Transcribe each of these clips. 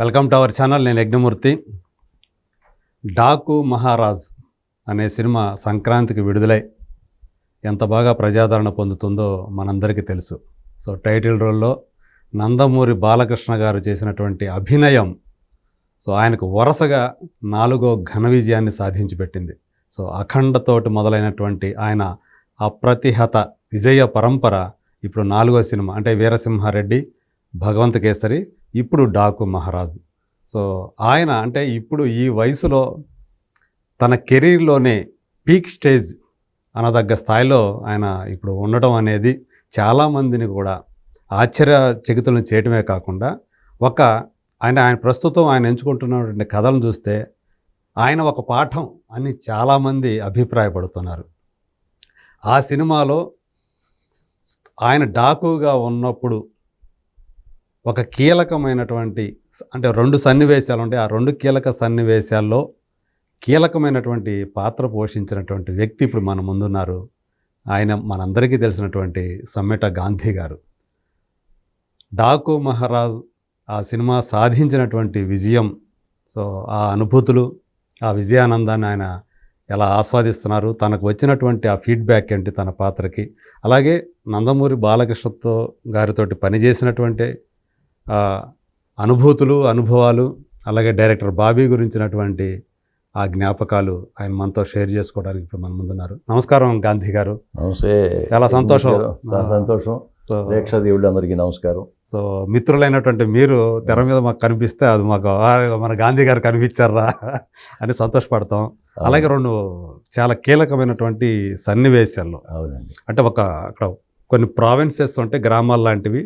Welcome to our channel. నేను యజ్ఞమూర్తి. డాకు మహారాజ్ అనే cinema సంక్రాంతికి విడుదలై ఎంత బాగా ప్రజాదరణ పొందుతుందో మనందరికీ తెలుసు. సో టైటిల్ రోల్లో నందమూరి బాలకృష్ణ గారు చేసినటువంటి అభినయం ఆయనకు వరుసగా 4వ ఘన విజయాన్ని సాధించి పెట్టింది. అఖండతోటి మొదలైనటువంటి ఆయన అప్రతిహత విజయ పరంపర ఇప్పుడు 4వ సినిమా అంటే వీరసింహారెడ్డి, భగవంత్ కేసరి, ఇప్పుడు డాకు మహారాజ్. ఆయన అంటే ఇప్పుడు ఈ వయసులో తన కెరీర్లోనే పీక్ స్టేజ్ అనదగ్గ స్థాయిలో ఆయన ఇప్పుడు ఉండటం అనేది చాలామందిని కూడా ఆశ్చర్యచకితులను చేయటమే కాకుండా ఆయన ప్రస్తుతం ఆయన ఎంచుకుంటున్నటువంటి కథలను చూస్తే ఆయన ఒక పాఠం అని చాలామంది అభిప్రాయపడుతున్నారు. ఆ సినిమాలో ఆయన డాకుగా ఉన్నప్పుడు ఒక కీలకమైనటువంటి అంటే 2 సన్నివేశాలు ఉంటాయి. ఆ 2 కీలక సన్నివేశాల్లో కీలకమైనటువంటి పాత్ర పోషించినటువంటి వ్యక్తి ఇప్పుడు మన ముందున్నారు. ఆయన మనందరికీ తెలిసినటువంటి సమ్మెట గాంధీ గారు. డాకు మహారాజ్ ఆ సినిమా సాధించినటువంటి విజయం, ఆ అనుభూతులు, ఆ విజయానందాన్ని ఆయన ఎలా ఆస్వాదిస్తున్నారు, తనకు వచ్చినటువంటి ఆ ఫీడ్బ్యాక్ ఏంటి తన పాత్రకి, అలాగే నందమూరి బాలకృష్ణతో గారితోటి పనిచేసినటువంటి అనుభూతులు, అనుభవాలు, అలాగే డైరెక్టర్ బాబీ గురించినటువంటి ఆ జ్ఞాపకాలు ఆయన మనతో షేర్ చేసుకోవడానికి ఇప్పుడు మన ముందున్నారు. నమస్కారం గాంధీ గారు. నమస్తే. చాలా సంతోషం. ప్రేక్షకులు అందరికీ నమస్కారం. మిత్రులైనటువంటి మీరు తెర మీద మాకు కనిపిస్తే అది మాకు మన గాంధీ గారు కనిపించారా అని సంతోషపడతాం. అలాగే 2 చాలా కీలకమైనటువంటి సన్నివేశాల్లో అంటే అక్కడ కొన్ని ప్రావిన్సెస్ ఉంటే గ్రామాలు లాంటివి,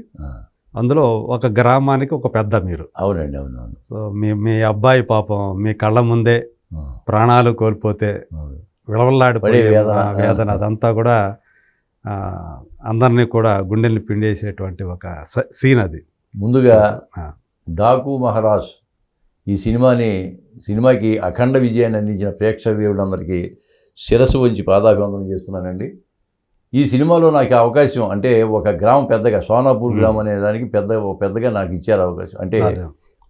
అందులో ఒక గ్రామానికి ఒక పెద్ద మీరు. అవునండి, అవునవును. మీ అబ్బాయి పాపం మీ కళ్ళ ముందే ప్రాణాలు కోల్పోతే విളవల్లాడిపోయే వేదన అదంతా కూడా అందరినీ కూడా గుండెల్ని పిండేసేటువంటి ఒక సీన్ అది. ముందుగా డాకు మహారాజ్ ఈ సినిమాకి అఖండ విజయాన్ని అందించిన ప్రేక్షకులందరికీ శిరస్సు వంచి పాదాభివందనం చేస్తున్నానండి. ఈ సినిమాలో నాకు అవకాశం అంటే ఒక గ్రామం పెద్దగా సోనాపూర్ గ్రామం అనే దానికి పెద్దగా నాకు ఇచ్చారు అవకాశం. అంటే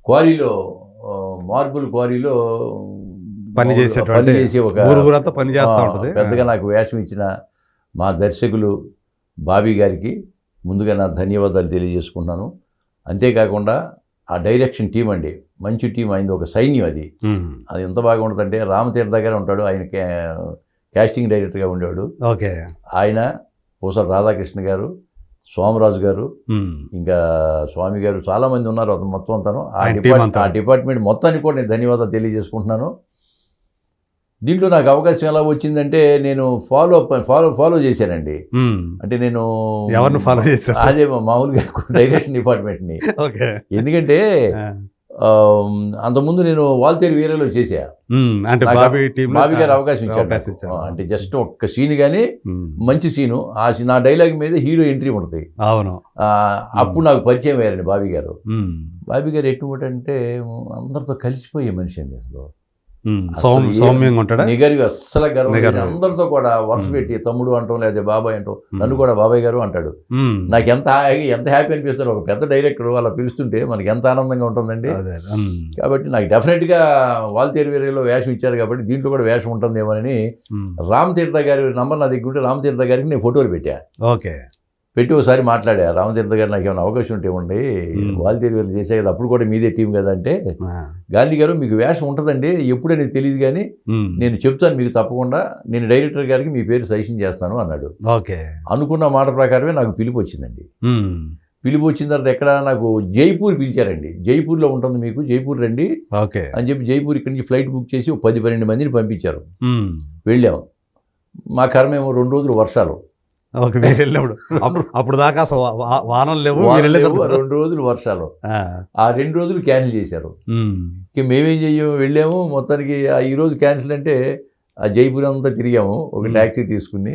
క్వారీలో, మార్బుల్ క్వారీలో పనిచేసే ఒక పెద్దగా నాకు వేషం ఇచ్చిన మా దర్శకులు బాబీ గారికి ముందుగా నా ధన్యవాదాలు తెలియజేసుకున్నాను. అంతేకాకుండా ఆ డైరెక్షన్ టీం అండి, మంచి టీం అయింది, ఒక సైన్యం. అది ఎంత బాగా ఉంటుందంటే రామతీర్థ దగ్గర ఉంటాడు, ఆయన కాస్టింగ్ డైరెక్టర్గా ఉండేవాడు. ఓకే. ఆయన పూసల రాధాకృష్ణ గారు, సోమరాజు గారు, ఇంకా స్వామి గారు, చాలామంది ఉన్నారు మొత్తం అంతాను. ఆ డిపార్ట్మెంట్ మొత్తానికి కూడా నేను ధన్యవాదాలు తెలియజేసుకుంటున్నాను. దీంట్లో నాకు అవకాశం ఎలా వచ్చిందంటే నేను ఫాలో చేశానండి. అంటే నేను ఎవరిని ఫాలో చేశాను? అదే మామూలుగా డైరెక్షన్ డిపార్ట్మెంట్ని. ఎందుకంటే అంతకుముందు నేను వాల్తేరు వీరలో చేశా. అంటే బాబీ గారు అవకాశం ఇచ్చారు. అంటే జస్ట్ ఒక్క సీన్ కానీ మంచి సీను, నా డైలాగ్ మీద హీరో ఎంట్రీ ఉంటుంది. అవును. అప్పుడు నాకు పరిచయం అయ్యారండి బాబీ గారు. బాబీ గారు ఎటువంటి అందరితో కలిసిపోయే మనిషి అండి. నిగరిగా అస్సలు గర్వం, అందరితో కూడా వరుస పెట్టి తమ్ముడు అంటాం, లేదా బాబాయ్ అంటాం, నన్ను కూడా బాబాయ్ గారు అంటాడు. నాకు ఎంత హ్యాపీ అనిపిస్తుంది. ఒక పెద్ద డైరెక్టర్ అలా పిలుస్తుంటే మనకి ఎంత ఆనందంగా ఉంటుందండి. కాబట్టి నాకు డెఫినెట్గా వాల్తేరు వీరలో వేషం ఇచ్చారు కాబట్టి దీంట్లో కూడా వేషం ఉంటుందేమోనని రామతీర్థ గారి నంబర్ నా దగ్గర ఉంటే రామతీర్థ గారికి నేను ఫోటోలు పెట్టా. ఓకే. పెట్టి ఒకసారి మాట్లాడా, రామతీర్థ గారు నాకు ఏమైనా అవకాశం ఉంటే ఇవ్వండి, వాల్తేరు వీళ్ళు చేసే కదా, అప్పుడు కూడా మీదే టీం కదా అంటే, గాంధీ గారు మీకు వేషం ఉంటుందండి, ఎప్పుడనేది తెలియదు కానీ నేను చెప్తాను మీకు తప్పకుండా, నేను డైరెక్టర్ గారికి మీ పేరు సజెషన్ చేస్తాను అన్నాడు. ఓకే. అనుకున్న మాట ప్రకారమే నాకు పిలుపు వచ్చిందండి. పిలుపు వచ్చిన తర్వాత ఎక్కడ నాకు జైపూర్ పిలిచారండి. జైపూర్లో ఉంటుంది, మీకు జైపూర్ రండి అని చెప్పి జైపూర్ ఇక్కడి నుంచి ఫ్లైట్ బుక్ చేసి 10-12 మందిని పంపించారు. వెళ్ళాము. మా కర్మేమో 2 రోజులు వర్షాలు. అప్పుడు దాకా వానలు లేవు, 2 రోజులు వర్షాలు. ఆ 2 రోజులు క్యాన్సిల్ చేశారు. ఇక మేమేం చెయ్యం, వెళ్ళాము. మొత్తానికి ఈరోజు క్యాన్సిల్ అంటే ఆ జైపూర్ అంతా తిరిగాము ఒక ట్యాక్సీ తీసుకుని.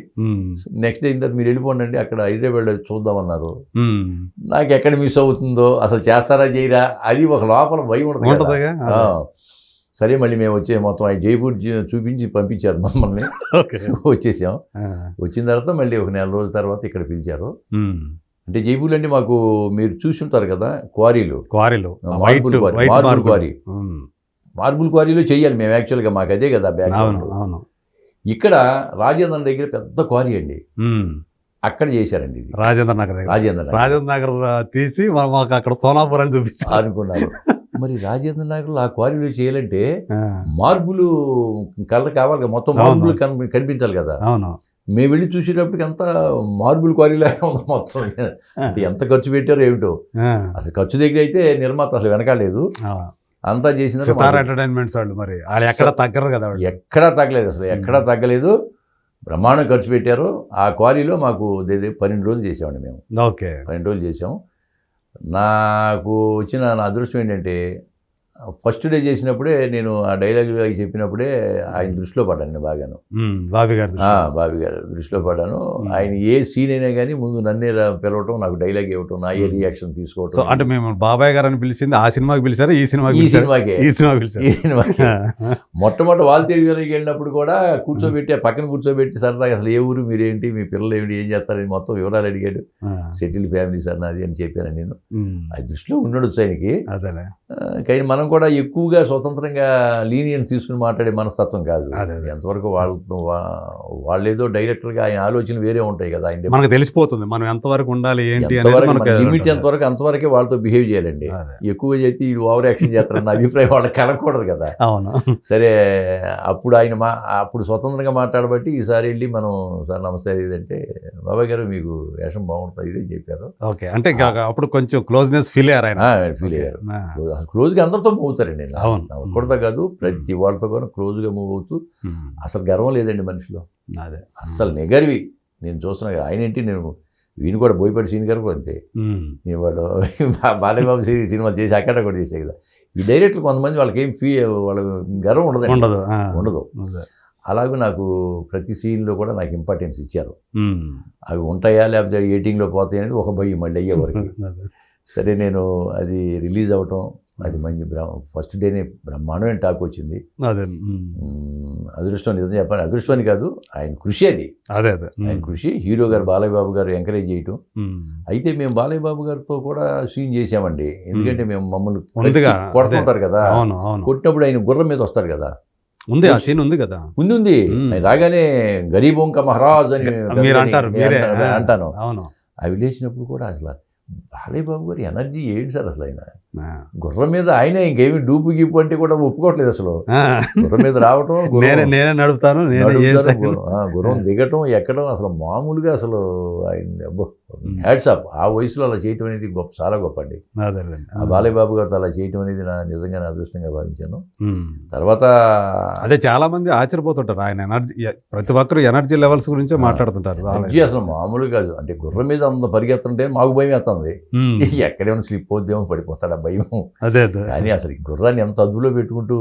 నెక్స్ట్ డే తర్వాత మీరు వెళ్ళిపోండి, అక్కడ హైదరాబాద్ చూద్దామన్నారు. నాకు ఎక్కడ మిస్ అవుతుందో, అసలు చేస్తారా చేయరా అది ఒక లోపల భయం ఉంటుంది. సరే మళ్ళీ మేము మొత్తం జైపూర్ చూపించి పంపించారు మమ్మల్ని. వచ్చేసాం. వచ్చిన తర్వాత మళ్ళీ ఒక 4 రోజుల తర్వాత ఇక్కడ పిలిచారు. అంటే జైపూర్ అంటే మాకు మీరు చూసి ఉంటారు కదా క్వారీలు, క్వారీలు marble quarry, white marble marble. Quarry, marble క్వారీలో చేయాలి మేము యాక్చువల్గా, మాకు అదే కదా అవును బ్యాక్గ్రౌండ్. అవును. ఇక్కడ రాజేంద్ర దగ్గర పెద్ద క్వారీ అండి, ఉమ్. అక్కడ చేశారండి ఇది. రాజేంద్ర నగర్ దగ్గర. రాజేంద్ర నగర్ రాజేంద్ర నగర్ తీసి మాకు అక్కడ సోనాపురం చూపించారు. అనుకున్నారు. మరి రాజేంద్ర నగర్లో ఆ క్వారీలో చేయాలంటే మార్బుల్ కలర్ కావాలి కదా, మొత్తం మార్బుల్ కనిపించాలి కదా. అవును. మేము వెళ్ళి చూసేటప్పటికి అంతా మార్బుల్ క్వారీలాగా ఉంది మొత్తం. అంటే ఎంత ఖర్చు పెట్టారో ఏమిటో, అసలు ఖర్చు దగ్గర అయితే నిర్మాత అసలు వెనకాలేదు, అంతా చేసిన సితార్ ఎంటర్టైన్మెంట్స్ వాళ్ళు మరి వాళ్ళు ఎక్కడ తగ్గరు కదా వాళ్ళు. ఎక్కడా తగ్గలేదు, అసలు ఎక్కడా తగ్గలేదు. బ్రహ్మాండం ఖర్చు పెట్టారు. ఆ క్వారీలో మాకు 12 రోజులు చేసామండి మేము. ఓకే. 12 రోజులు చేసాం. నాకు వచ్చిన నా అదృష్టం ఏంటంటే ఫస్ట్ డే చేసినప్పుడే నేను ఆ డైలాగ్ చెప్పినప్పుడే ఆయన దృష్టిలో పడ్డాను నేను బాగాను. బాబీ గారు బాబీ గారు దృష్టిలో పడ్డాను. ఆయన ఏ సీన్ అయినా కానీ ముందు నన్నే పిలవటం, నాకు డైలాగ్ ఇవ్వటం, నా ఏ రియాక్షన్ తీసుకోవటం. అంటే మేము బాబాయ్ గారు అని పిలిచింది ఆ సినిమాకి పిలిచారు, ఈ సినిమాకి మొట్టమొదటి వాల్తేరు వీరకి వెళ్ళినప్పుడు కూడా కూర్చోబెట్టి పక్కన కూర్చోబెట్టి సరదాగా అసలు ఏ ఊరు మీరేంటి, మీ పిల్లలు ఏమిటి, ఏం చేస్తారని మొత్తం వివరాలు అడిగాడు. సెటిల్ ఫ్యామిలీ సార్ నాది అని చెప్పాను నేను. అది దృష్టిలో ఉండొచ్చు ఆయనకి. కానీ మనం కూడా ఎక్కువగా స్వతంత్రంగా లీనియన్స్ తీసుకుని మాట్లాడే మనస్తత్వం కాదు. ఎంతవరకు వాళ్ళేదో డైరెక్టర్గా ఆయన ఆలోచనలు వేరే ఉంటాయి కదా, ఆయన మనకు తెలిసిపోతుంది మనం ఎంతవరకు ఉండాలి ఏంటి లిమిట్ ఎంతవరకు అంతవరకే వాళ్ళతో బిహేవ్ చేయాలండి. ఎక్కువ చేసి ఓవర్ యాక్షన్ చేస్తారన్న అభిప్రాయం వాళ్ళకి కలగకూడదు కదా. సరే అప్పుడు ఆయన అప్పుడు స్వతంత్రంగా మాట్లాడబట్టి ఈసారి వెళ్ళి మనం సార్ నమస్తే ఇదంటే బాబాయ్ గారు మీకు వేషం బాగుంటుంది ఇదే చెప్పారు. ఓకే. అంటే అప్పుడు కొంచెం క్లోజ్నెస్ ఫీల్ అయ్యారు ఆయన. ఫీల్ అయ్యారు. క్లోజ్గా అందరితో మూవ్ అవుతారండి. ఒక్కడితో కాదు, ప్రతి వాళ్ళతో కూడా క్లోజ్గా మూవ్ అవుతూ అసలు గర్వం లేదండి మనిషిలో. అదే అస్సలు నెగర్వి నేను చూస్తున్నా. ఆయన ఏంటి, నేను వీని కూడా బోయపాటి సీన్ గారు కూడా అంతే. నేను వాడు బాలయ్యబాబు సినిమా చేసి అక్కడ కూడా చేసే కదా. ఈ డైరెక్టర్లు కొంతమంది వాళ్ళకి ఏం వాళ్ళ గర్వం ఉండదు. అలాగే నాకు ప్రతి సీన్లో కూడా నాకు ఇంపార్టెన్స్ ఇచ్చారు. అవి ఉంటాయా లేకపోతే ఎడిటింగ్లో పోతాయి అనేది ఒక భయం మళ్ళీ అయ్యేవరకు. సరే నేను అది రిలీజ్ అవటం, అది మంచి ఫస్ట్ డేనే బ్రహ్మాండమైన టాక్ వచ్చింది. అదృష్టం నిజం చెప్పాలి, అదృష్టాన్ని కాదు ఆయన కృషి అది. ఆయన కృషి. హీరో గారు బాలయ్య బాబు గారు ఎంకరేజ్ చేయటం. అయితే మేము బాలయ్య బాబు గారితో కూడా సీన్ చేసామండి. ఎందుకంటే మేము మమ్మల్ని కొడుతుంటారు కదా, కొట్టినప్పుడు ఆయన గుర్రం మీద వస్తారు కదా. ఉంది ఆ సీన్ ఉంది కదా. ఉంది. ఆయన రాగానే గరీబొంక మహారాజ్ అని అంటాను. అవి లేచినప్పుడు కూడా అసలు బాలయ్య బాబు గారు ఎనర్జీ ఏంటి సార్ అసలు. ఆయన గుర్రం మీద ఆయన ఇంకేమి డూపు గీపు అంటే కూడా ఒప్పుకోవట్లేదు అసలు. గుర్రం మీద రావటం, నేనే నడుపుతాను, గుర్రం దిగటం, ఎక్కడం అసలు మామూలుగా అసలు ఆయన హ్యాట్స్ ఆఫ్. ఆ వయసులో అలా చేయటం అనేది గొప్ప, చాలా గొప్ప అండి. ఆ బాలయ్య బాబు గారితో అలా చేయటం అనేది నా నిజంగా అదృష్టంగా భావించాను. తర్వాత అదే చాలా మంది ఆశ్చర్యపోతుంటారు ఆయన ఎనర్జీ, ప్రతి ఒక్కరు ఎనర్జీ లెవెల్స్ గురించే మాట్లాడుతుంటారు. ఎనర్జీ అసలు మామూలుగా కాదు. అంటే గుర్రం మీద అంత పరిగెత్తుంటే మాకు భయం వేస్తుంది, ఎక్కడేమో స్లిప్ అవుద్దేమో పడిపోతాడు ఆ భయం. కానీ అసలు గుర్రాన్ని ఎంత అదుపులో పెట్టుకుంటూ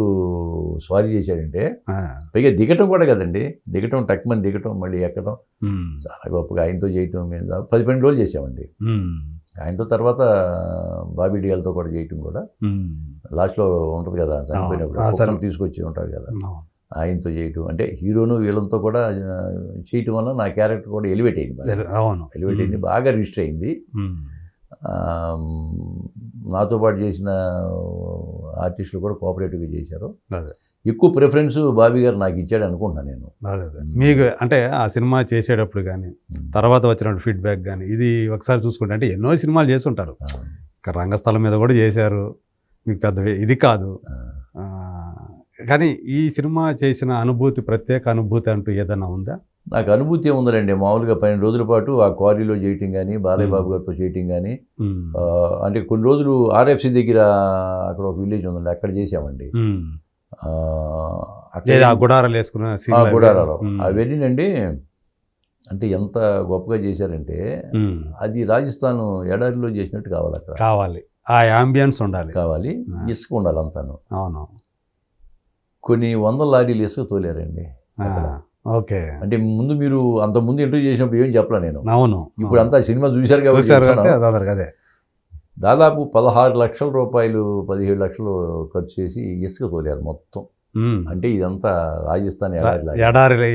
స్వారీ చేశాడంటే, పైగా దిగటం కూడా కదండి, దిగటం టక్మని దిగటం మళ్ళీ ఎక్కడం చాలా గొప్పగా. ఆయనతో చేయటం మీద 12 రోజులు చేసామండి ఆయనతో. తర్వాత బాబీ డియాల్తో కూడా చేయటం కూడా లాస్ట్లో ఉంటుంది కదా, చనిపోయినప్పుడు తీసుకొచ్చి ఉంటారు కదా, ఆయనతో చేయటం. అంటే హీరోను వీళ్ళంతో కూడా చేయటం వల్ల నా క్యారెక్టర్ కూడా ఎలివేట్ అయింది, బాగా రిజిస్టర్ అయింది. నాతో పాటు చేసిన ఆర్టిస్టులు కూడా కోఆపరేటివ్గా చేశారు. ఎక్కువ ప్రిఫరెన్స్ బాబీ గారు నాకు ఇచ్చాడు అనుకుంటున్నాను నేను. మీకు అంటే ఆ సినిమా చేసేటప్పుడు కానీ తర్వాత వచ్చిన ఫీడ్బ్యాక్ కానీ ఇది ఒకసారి చూసుకుంటే, అంటే ఎన్నో సినిమాలు చేస్తుంటారు, రంగస్థలం మీద కూడా చేశారు, మీకు పెద్ద ఇది కాదు. కానీ ఈ సినిమా చేసిన అనుభూతి, ప్రత్యేక అనుభూతి అంటూ ఏదైనా ఉందా? నాకు అనుభూతి ఏముందండి, మామూలుగా 12 రోజుల పాటు ఆ క్వారీలో చేయటం కానీ, బాలయ్య బాబు గారితో చేయటం కానీ, అంటే కొన్ని రోజులు RFC దగ్గర అక్కడ ఒక విలేజ్ ఉందండి, అక్కడ చేసామండి. గుడారాలు వేసుకున్న గుడారాలు అవన్నీనండి. అంటే ఎంత గొప్పగా చేశారంటే, అది రాజస్థాన్ ఎడారిలో చేసినట్టు కావాలి, అక్కడ కావాలి, ఆ యాంబియన్స్ ఉండాలి, కావాలి, ఇసుక ఉండాలి అంతాను. అవును. కొన్ని 100 లారీలు ఇసుక తోలారండి. ఓకే. అంటే ముందు మీరు అంత ముందు ఇంటర్వ్యూ చేసినప్పుడు ఏం చెప్పలే నేను. అవును. ఇప్పుడు అంతా సినిమా చూశారు కాబట్టి దాదాపు 16 లక్షల రూపాయలు 17 లక్షలు ఖర్చు చేసి ఇసుక తోలారు మొత్తం. అంటే ఇదంతా రాజస్థాన్ ఎడారి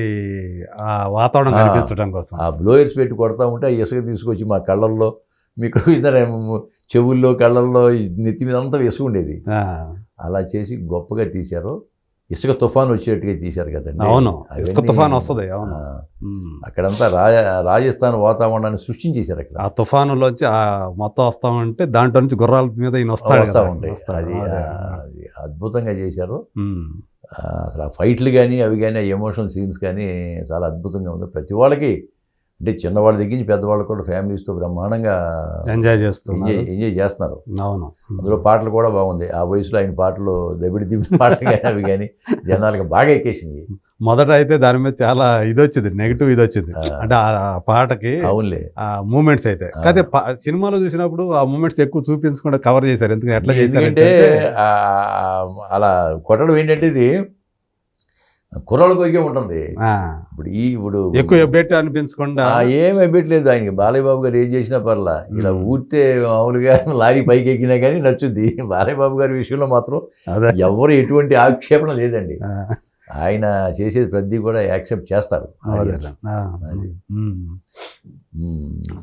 వాతావరణం కనిపించడం కోసం ఆ బ్లోయర్స్ పెట్టి కొడతా ఉంటే ఆ ఇసుక తీసుకొచ్చి మా కళ్ళల్లో మీకు చెవుల్లో కళ్ళల్లో నెత్తి మీద అంతా ఇసుక ఉండేది. అలా చేసి గొప్పగా తీశారు. ఇసుక తుఫాన్ వచ్చేట్టుగా తీశారు కదండి. అవును, ఇసుక తుఫాన్ వస్తుంది. అవును, అక్కడంతా రాజస్థాన్ వాతావరణాన్ని సృష్టించేశారు. అక్కడ ఆ తుఫానులోంచి మొత్తం వస్తామంటే దాంట్లో నుంచి గుర్రాల మీద ఈయన వస్తూ ఉంటాయి. అది అద్భుతంగా చేశారు. అసలు ఆ ఫైట్లు కానీ అవి కానీ ఎమోషనల్ సీన్స్ కానీ చాలా అద్భుతంగా ఉంది. ప్రతి వాళ్ళకి అంటే చిన్నవాళ్ళ దగ్గర నుంచి పెద్దవాళ్ళు కూడా ఫ్యామిలీస్తో బ్రహ్మాండంగా ఎంజాయ్ చేస్తున్నారు. అవును, అందులో పాటలు కూడా బాగుంది. ఆ వయసులో ఆయన పాటలు దబిడి దిబ్బి పాటలు కానీ అవి కానీ జనాలకు బాగా ఎక్కేసినాయి. మొదట అయితే దాని మీద చాలా ఇది వచ్చింది, నెగిటివ్ ఇది వచ్చింది. అంటే ఆ పాటకి అవునులే ఆ మూమెంట్స్ అయితే కాదే సినిమాలో చూసినప్పుడు ఆ మూమెంట్స్ ఎక్కువ చూపించకుండా కవర్ చేశారు. ఎందుకంటే ఎట్లా చేశారంటే అలా కొట్టడం ఏంటంటే ఇది కుర్రాళ్ళకి ఒకే ఉంటుంది. ఇప్పుడు ఎక్కువ ఎబ్బెట్ అనిపించకుండా ఏం ఎబ్బెట్లేదు ఆయనకి. బాలయ్య బాబు గారు ఏం చేసినా పర్లా, ఇలా ఊరితే మామూలుగా లారీ పైకి ఎక్కినా కానీ నచ్చుద్ది. బాలయ్య బాబు గారి విషయంలో మాత్రం ఎవరు ఎటువంటి ఆక్షేపణ లేదండి. ఆయన చేసేది ప్రతి కూడా యాక్సెప్ట్ చేస్తారు.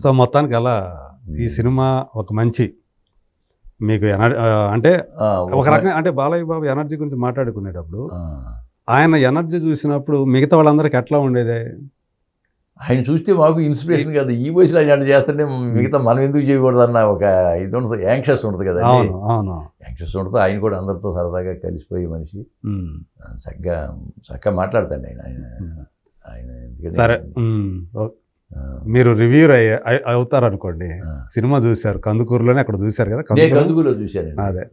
సో మొత్తానికి అలా ఈ సినిమా ఒక మంచి మీకు అంటే ఒక రకంగా అంటే బాలయ్య బాబు ఎనర్జీ గురించి మాట్లాడుకునేటప్పుడు ఆయన ఎనర్జీ చూసినప్పుడు మిగతా వాళ్ళందరికీ ఎట్లా ఉండేది? ఆయన చూస్తే మాకు ఇన్స్పిరేషన్ కదా. ఈ వయసులో ఆయన అట్లా చేస్తుంటే మిగతా మనం ఎందుకు చేయకూడదు అన్న ఒక ఇది ఉంటుంది, యాంగ్షస్ ఉంటుంది కదా. యాంగ్షస్ ఉంటుంది. ఆయన కూడా అందరితో సరదాగా కలిసిపోయే మనిషి. చక్కగా మాట్లాడతాండి ఆయన. సరే, మీరు రివ్యూర్ అవుతారు అనుకోండి. సినిమా చూశారు, కందుకూరులోనే అక్కడ చూశారు కదా. కందుకూరులో చూశాను. అదే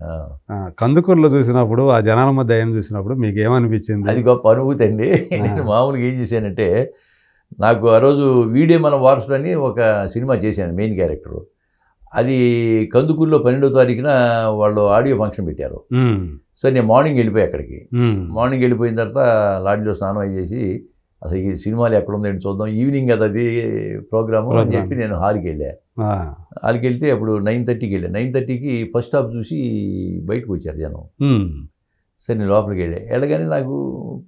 కందుకూరులో చూసినప్పుడు ఆ జనాల మధ్య ఆయన చూసినప్పుడు మీకు ఏమనిపించింది? అది గొప్ప అనుభూతి అండి. నేను మామూలుగా ఏం చేశానంటే, నాకు ఆ రోజు వీడే మన వారసుడు అని ఒక సినిమా చేశాను, మెయిన్ క్యారెక్టర్. అది కందుకూరులో 12వ తారీఖున వాళ్ళు ఆడియో ఫంక్షన్ పెట్టారు. సరే నేను మార్నింగ్ వెళ్ళిపోయి అక్కడికి. మార్నింగ్ వెళ్ళిపోయిన తర్వాత లాడ్జ్లో స్నానం చేసి అసలు ఈ సినిమాలు ఎక్కడ ఉందండి చూద్దాం, ఈవినింగ్ కదా అది ప్రోగ్రాము అని చెప్పి నేను హాల్కి వెళ్ళాను. హాల్కి వెళ్తే అప్పుడు 9:30కి వెళ్ళాను. 9:30కి ఫస్ట్ హాఫ్ చూసి బయటకు వచ్చారు జనం. సరే నేను లోపలికి వెళ్ళగానే నాకు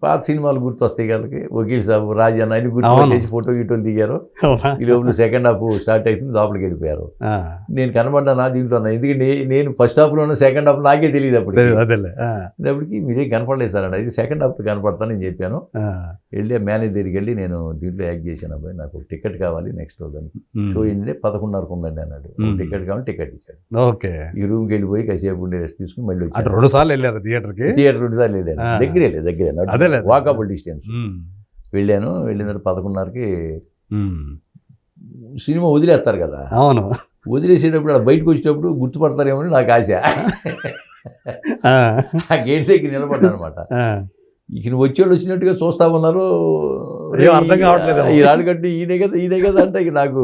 పాత సినిమాలు గుర్తొస్తాయి వాళ్ళకి. వకీల్ సాబు, రాజన్న అన్ని గుర్తు ఫోటో గిటోలు దిగారు. ఈ లోపల సెకండ్ హాఫ్ స్టార్ట్ అవుతుంది, లోపలికి వెళ్ళిపోయారు. నేను కనబడ్డాను దీంట్లో. ఎందుకంటే నేను ఫస్ట్ హాఫ్లో ఉన్న సెకండ్ హాఫ్ నాకే తెలియదు. అప్పటికి మీరేం కనపడలేదు సార్ అండి, అది సెకండ్ హాఫ్ కనపడతానని చెప్పాను. వెళ్ళి ఆ మేనేజర్ దగ్గరికి వెళ్ళి నేను దీంట్లో యాక్ట్ చేశాను అబ్బాయి, నాకు టికెట్ కావాలి నెక్స్ట్ దానికి. షో ఏంటంటే 11:30 ఉందండి అన్నాడు. టికెట్ కావాలి, టికెట్ ఇచ్చాడు. ఈ రూమ్కి వెళ్ళిపోయి కాసేపు ఉండి రెస్ట్ తీసుకుని మళ్ళీ వచ్చి 2 సార్లు వెళ్ళారు థియేటర్ 2 సార్లు వెళ్ళాను. దగ్గరే వాకబుల్ డిస్టెన్స్. వెళ్ళాను. వెళ్ళిన తర్వాత 11:30కి సినిమా వదిలేస్తారు కదా. అవును, వదిలేసేటప్పుడు అలా బయటకు వచ్చేటప్పుడు గుర్తుపడతారేమో అని నాకు ఆశ. ఆ గేట్ దగ్గర నిలబడ్డా అనమాట. ఇక వచ్చేవాళ్ళు వచ్చినట్టుగా చూస్తా ఉన్నారు, అర్థం కావట్లేదు. ఈ రాళ్ళగడ్డి ఈయనే కదా అంటే ఇక నాకు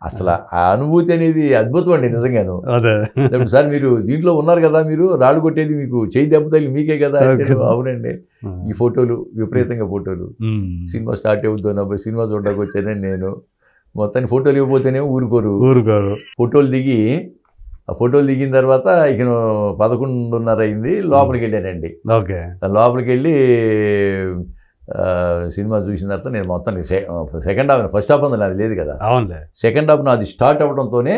అసలు ఆ అనుభూతి అనేది అద్భుతం అండి నిజంగాను. సార్ మీరు దీంట్లో ఉన్నారు కదా, మీరు రాళ్ళు కొట్టేది మీకు చేయి దెబ్బ తగిలి మీకే కదా. అవునండి. ఈ ఫోటోలు విపరీతంగా ఫోటోలు. సినిమా స్టార్ట్ అవుతుంది, సినిమా చూడడానికి వచ్చానని నేను మొత్తాన్ని ఫోటోలు ఇవ్వబోతేనే ఊరుకోరు. ఫోటోలు దిగిన తర్వాత ఇక 11:30 అయింది. లోపలికి వెళ్ళానండి. లోపలికి వెళ్ళి సినిమా చూసిన తర్వాత నేను మొత్తం సెకండ్ హాఫ్, ఫస్ట్ హాఫ్ అంతా నాది లేదు కదా. సెకండ్ హాఫ్ నాది స్టార్ట్ అవడంతోనే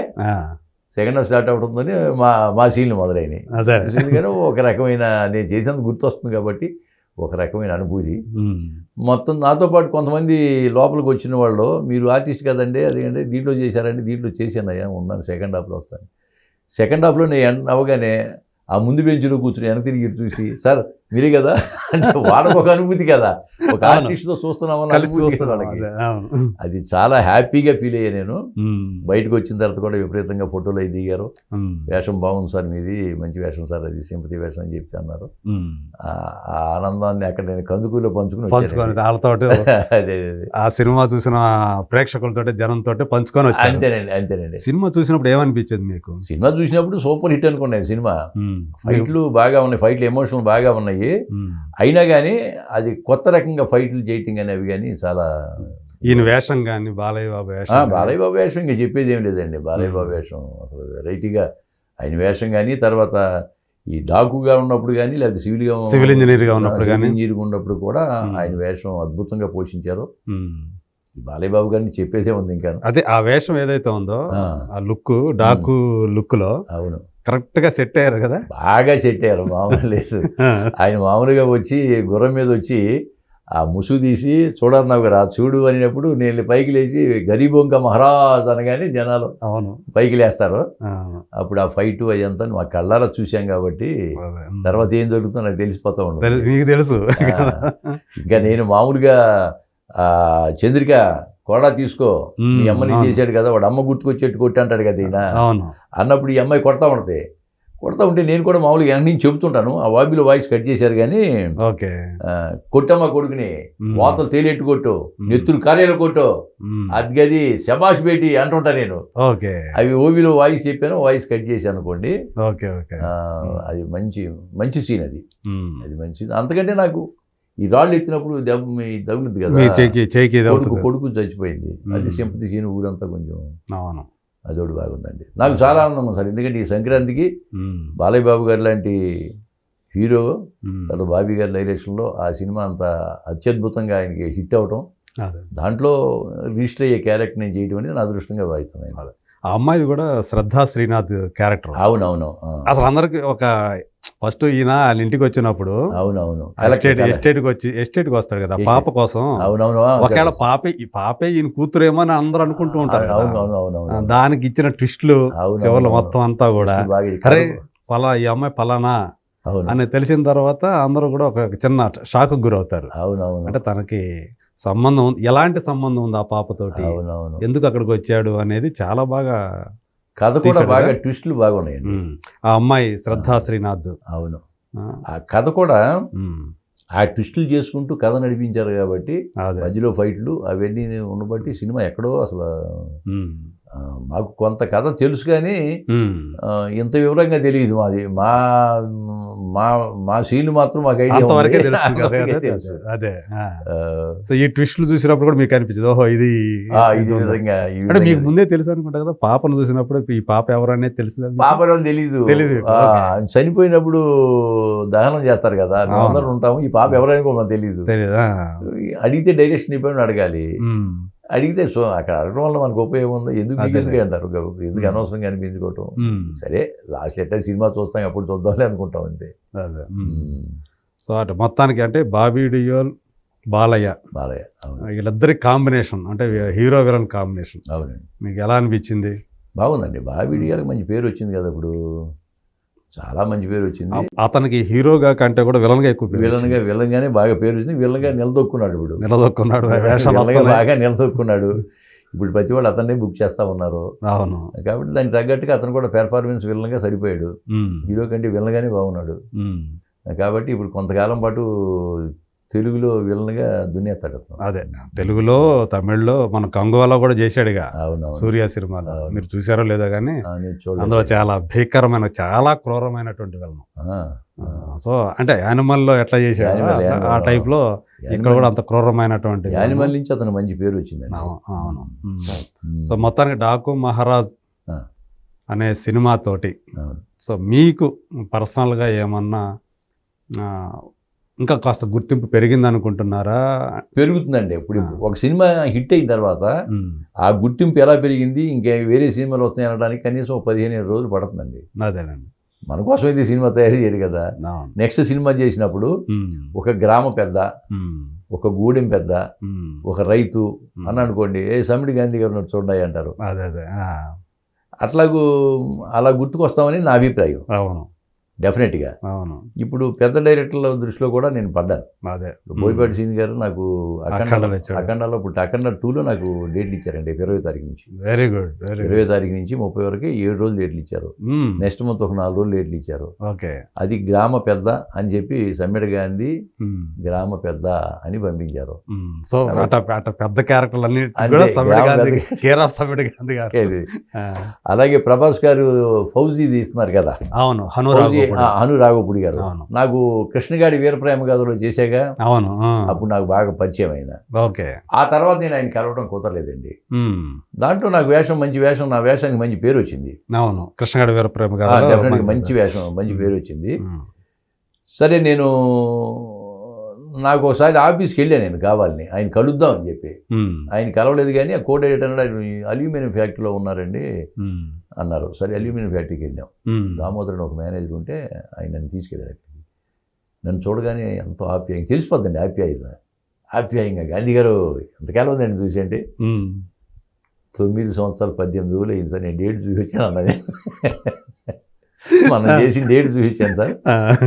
మా సీన్లు మొదలైనవి. ఎందుకంటే ఒక రకమైన నేను చేసినందుకు గుర్తొస్తుంది కాబట్టి ఒక రకమైన అనుభూతి. మొత్తం నాతో పాటు కొంతమంది లోపలికి వచ్చిన వాళ్ళు, మీరు ఆర్టిస్ట్ కదండి, అదేంటే దీంట్లో చేశారండి, దీంట్లో చేశానయ్యా, ఉన్నాను సెకండ్ హాఫ్లో వస్తాను. సెకండ్ హాఫ్లో నేను అవగానే ఆ ముందు బెంచ్లో కూర్చుని వెనక తిరిగి చూసి, సార్ మీరే కదా అంటే వాళ్ళకు ఒక అనుభూతి కదా, ఒక ఆర్టిస్ట్తో చూస్తున్నామని వాళ్ళకి. అది చాలా హ్యాపీగా ఫీల్ అయ్యా నేను. బయటకు వచ్చిన తర్వాత కూడా విపరీతంగా ఫోటోలు అవి దిగారు. వేషం బాగుంది సార్ మీది, మంచి వేషం సార్, అది సింపతి వేషం అని చెప్పి అన్నారు. ఆ ఆనందాన్ని అక్కడ నేను కందుకూరులో పంచుకుని అదే ఆ సినిమా చూసిన ప్రేక్షకులతో జనంతో పంచుకొని వచ్చి. అంతేనండి. సినిమా చూసినప్పుడు ఏమనిపించింది మీకు? సినిమా చూసినప్పుడు సూపర్ హిట్ అనుకున్నాను. సినిమా ఫైట్లు బాగా ఉన్నాయి, ఫైట్లు ఎమోషనల్ బాగా ఉన్నాయి. అయినా కానీ అది కొత్త రకంగా ఫైట్లు చేయటం కానీ అవి కానీ చాలా. ఈయన వేషం కానీ బాలయ్య బాబు వేషం ఇంకా చెప్పేది ఏం లేదండి. బాలయ్య బాబు వేషం అసలు వెరైటీగా ఆయన వేషం కానీ, తర్వాత ఈ డాకుగా ఉన్నప్పుడు కానీ, లేదా సివిల్ ఇంజనీర్గా ఉన్నప్పుడు కూడా ఆయన వేషం అద్భుతంగా పోషించారు. బాలయ్య బాబు గారిని చెప్పేదే ఉంది ఇంకా. అదే ఆ వేషం ఏదైతే ఉందో ఆ, ఆ లుక్ డాకు లుక్ లో అవును, కరెక్ట్ గా సెట్ అయ్యారు కదా. బాగా సెట్ అయ్యారు, మామూలు లేదు. ఆయన మామూలుగా వచ్చి గుర్రం మీద వచ్చి ఆ ముసుగు తీసి చూడరు నాకు రా చూడు అనేటప్పుడు నేను పైకి లేచి గరీబొంక మహారాజ్ అనగానే జనాలు అవును పైకి లేస్తారు. ఆ, అప్పుడు ఆ ఫైట్ అదంతా మా కళ్ళారా చూసాం కాబట్టి అదే. తర్వాత ఏం జరుగుతుందో నాకు తెలిసిపోతా ఉండదు. మీకు తెలుసు. ఇంకా నేను మామూలుగా చంద్రిక కోడా తీసుకో, మీ అమ్మని అవును. చేశాడు కదా, వాడు అమ్మ గుర్తుకొచ్చేట్టు కొట్టి అంటాడు కదా ఈయన అవును అన్నప్పుడు ఈ అమ్మాయి కొడతా ఉంటే నేను కూడా మామూలుగా వెనక నుంచి చెబుతుంటాను. ఆ వాబీలో వాయిస్ కట్ చేశారు కానీ ఓకే కొట్టమ్మ కొడుకుని వాతలు తేలిట్టు కొట్టు, నెత్తురు కార్యాలు కొట్టు, అది శబాష్ బేటి అంటుంటా నేను. ఓకే అవి ఓబీలో వాయిస్ చెప్పాను, వాయిస్ కట్ చేశాను అనుకోండి. ఓకే ఓకే అది మంచి సీన్ అది మంచిది. అంతకంటే నాకు ఈ రాళ్ళు ఎత్తినప్పుడు తగులుద్ది కదా, మీ చేకి ఇది అవుతుంది. కొడుకు చచ్చిపోయింది, అది సింపతి సీన్ ఊరంతా కొంచెం అవును అదోడు బాగుందండి. నాకు చాలా ఆనందంగా ఉంది సార్, ఎందుకంటే ఈ సంక్రాంతికి బాలయ్య బాబు గారు లాంటి హీరో తర్వాత బాబీ గారి డైరెక్షన్లో ఆ సినిమా అంత అత్యద్భుతంగా ఆయనకి హిట్ అవటం, అదే. దాంట్లో రిజిస్టర్ అయ్యే క్యారెక్టర్ నేను చేయడం అనేది నా అదృష్టంగా భావిస్తున్నాను. ఆ అమ్మాయిది కూడా శ్రద్ధా శ్రీనాథ్ క్యారెక్టర్. అవునవును, అసలు అందరికి ఒక ఫస్ట్ ఈయన వాళ్ళ ఇంటికి వచ్చినప్పుడు అవునవును ఎస్టేట్ కి వస్తాడు కదా పాప కోసం. అవునవును, ఒకవేళ పాపే ఈయన కూతురేమో అని అందరూ అనుకుంటూ ఉంటారు కదా. అవునవును, దానికి ఇచ్చిన ట్విస్టులు చివరిలో మొత్తం అంతా కూడా అరే ఈ అమ్మాయి పలానా అని తెలిసిన తర్వాత అందరూ కూడా ఒక చిన్న షాక్ గురవుతారు. అవునవును, అంటే తనకి సంబంధం ఎలాంటి సంబంధం ఉంది ఆ పాపతోటి, అవునవును, ఎందుకు అక్కడికి వచ్చాడు అనేది చాలా బాగా కథ కూడా బాగా ట్విస్టులు బాగున్నాయండి. ఆ అమ్మాయి శ్రద్ధా శ్రీనాథ్. అవును, ఆ కథ కూడా ఆ ట్విస్టులు చేసుకుంటూ కథ నడిపించారు కాబట్టి మధ్యలో ఫైట్లు అవన్నీ ఉండబట్టి సినిమా ఎక్కడో అసలు మాకు కొంత కథ తెలుసు కానీ ఇంత వివరంగా తెలియదు. మాది మా సీన్లు మాత్రం మాకు ఐడియా తెలుసు. అదే సో ఈ ట్విస్టులు చూసినప్పుడు కూడా మీకు అనిపించింది ఓహో ఇది విధంగా అంటే మీకు ముందే తెలుసు అనుకుంటా కదా. పాపను చూసినప్పుడు ఈ పాప ఎవరనేది తెలుసు. పాపను తెలీదు. చనిపోయినప్పుడు దహనం చేస్తారు కదా, మేమందరం ఉంటాము, ఈ పాప ఎవరైనా కూడా మాకు తెలియదు. అడిగితే డైరెక్షన్ ఇవ్వని అడగాలి, అడిగితే సో అక్కడ అడగడం వల్ల మనకు ఉపయోగం ఉంది, ఎందుకు అంటారు, ఎందుకు అనవసరంగా అనిపించుకోవటం. సరే లాస్ట్ ఎట్లా సినిమా చూస్తాం అప్పుడు చూద్దాంలే అనుకుంటాం అంతే. సో అటు మొత్తానికి అంటే బాబీ డియోల్ బాలయ్య వీళ్ళిద్దరి కాంబినేషన్ అంటే హీరో విలన్ కాంబినేషన్ అవునండి. మీకు ఎలా అనిపించింది? బాగుందండి. బాబీ డియోల్కి మంచి పేరు వచ్చింది కదా, ఇప్పుడు చాలా మంచి పేరు వచ్చింది. అతనికి హీరోగా కంటే కూడా విలన్గా ఎక్కువ విలన్గానే బాగా పేరు వచ్చింది. విలన్గా నిలదొక్కున్నాడు, బాగా నిలదొక్కున్నాడు. ఇప్పుడు ప్రతి వాళ్ళు అతన్నే బుక్ చేస్తా ఉన్నారు. అవును, కాబట్టి దానికి తగ్గట్టుగా అతను కూడా పెర్ఫార్మెన్స్ విలన్గా సరిపోయాడు. హీరో కంటే విలన్గానే బాగున్నాడు. కాబట్టి ఇప్పుడు కొంతకాలం పాటు తెలుగులో విలన్గా దున్నేస్తాడు అతను. అదే తెలుగులో తమిళ్లో మన కంగువాలో కూడా చేశాడుగా. అవును, సూర్య సినిమాలో మీరు చూసారో లేదో కానీ అందులో చాలా భీకరమైన చాలా క్రూరమైనటువంటి విలన్. సో అంటే యానిమల్లో ఎట్లా చేశాడు ఆ టైప్ లో ఇక్కడ కూడా అంత క్రూరమైనటువంటి యానిమల్ నుంచి అతను మంచి పేరు వచ్చింది. అవును. సో మొత్తానికి డాకు మహారాజ్ అనే సినిమాతోటి సో మీకు పర్సనల్గా ఏమన్నా ఇంకా కాస్త గుర్తింపు పెరిగింది అనుకుంటున్నారా? పెరుగుతుందండి. ఇప్పుడు ఒక సినిమా హిట్ అయిన తర్వాత ఆ గుర్తింపు ఎలా పెరిగింది, ఇంకా వేరే సినిమాలు వస్తాయి అనడానికి కనీసం 15 రోజులు పడుతుందండి. అదేనండి, మన కోసం అయితే సినిమా తయారు చేయరు కదా. నెక్స్ట్ సినిమా చేసినప్పుడు ఒక గ్రామ పెద్ద, ఒక గూడెం పెద్ద, ఒక రైతు అని అనుకోండి, సమిడి గాంధీ గారు చూడాలి అంటారు. అలా గుర్తుకొస్తామని నా అభిప్రాయం. అవును, డెఫినెట్గా. అవును. ఇప్పుడు పెద్ద డైరెక్టర్ల దృష్టిలో కూడా నేను పడ్డాను. బోయపాటి సీన్ గారు నాకు అఖండాలో ఇప్పుడు అఖండ 2లో నాకు డేట్లు ఇచ్చారండి 20వ తారీఖు నుంచి. Very good. 20వ తారీఖు నుంచి 30 వరకు 7 రోజులు డేట్లు ఇచ్చారు. నెక్స్ట్ మంత్ ఒక 4 రోజులు డేట్లు ఇచ్చారు. అది గ్రామ పెద్ద అని చెప్పి సమ్మెడ గాంధీ గ్రామ పెద్ద అని పంపించారు. సో పెద్ద క్యారెక్టర్లు అన్ని అలాగే ప్రభాస్ గారు ఫౌజీ తీస్తున్నారు కదా. అవును, అను రాఘవపూడి గారు నాకు కృష్ణగాడి వీరప్రేమ గాథలో చేశాగా. అవును, అప్పుడు నాకు బాగా పరిచయం అయిన. ఆ తర్వాత నేను ఆయన కలవడం కుదరలేదండి. దాంట్లో నాకు మంచి వేషం, నా వేషానికి మంచి పేరు వచ్చింది. అవును, కృష్ణగాడి వీరప్రేమ గాథ డెఫినెట్గా మంచి వేషం, మంచి పేరు వచ్చింది. సరే నేను నాకు ఒకసారి ఆఫీస్కి వెళ్ళాను నేను కావాలని ఆయన కలుద్దామని చెప్పి. ఆయన కలవలేదు కానీ ఆ కో డైరెక్టర్ అన్నాడు అల్యూమినియం ఫ్యాక్టరీలో ఉన్నారండి అన్నారు. సరే అల్యూమినియం ఫ్యాక్టరీకి వెళ్ళాం. దామోదరన్ ఒక మేనేజర్ ఉంటే ఆయన నన్ను తీసుకెళ్ళాడు అక్కడికి. నన్ను చూడగానే ఎంతో ఆప్యాయంగా తెలిసిపోద్దండి ఆప్యాయంగా గాంధీ గారు ఎంతకాలం ఉందండి చూసి అంటే 9 సంవత్సరాలు 18 రోజులు అయింది సార్, నేను డేట్ చూపించాను అన్నది. మనం చేసిన డేట్ చూపించాను సార్,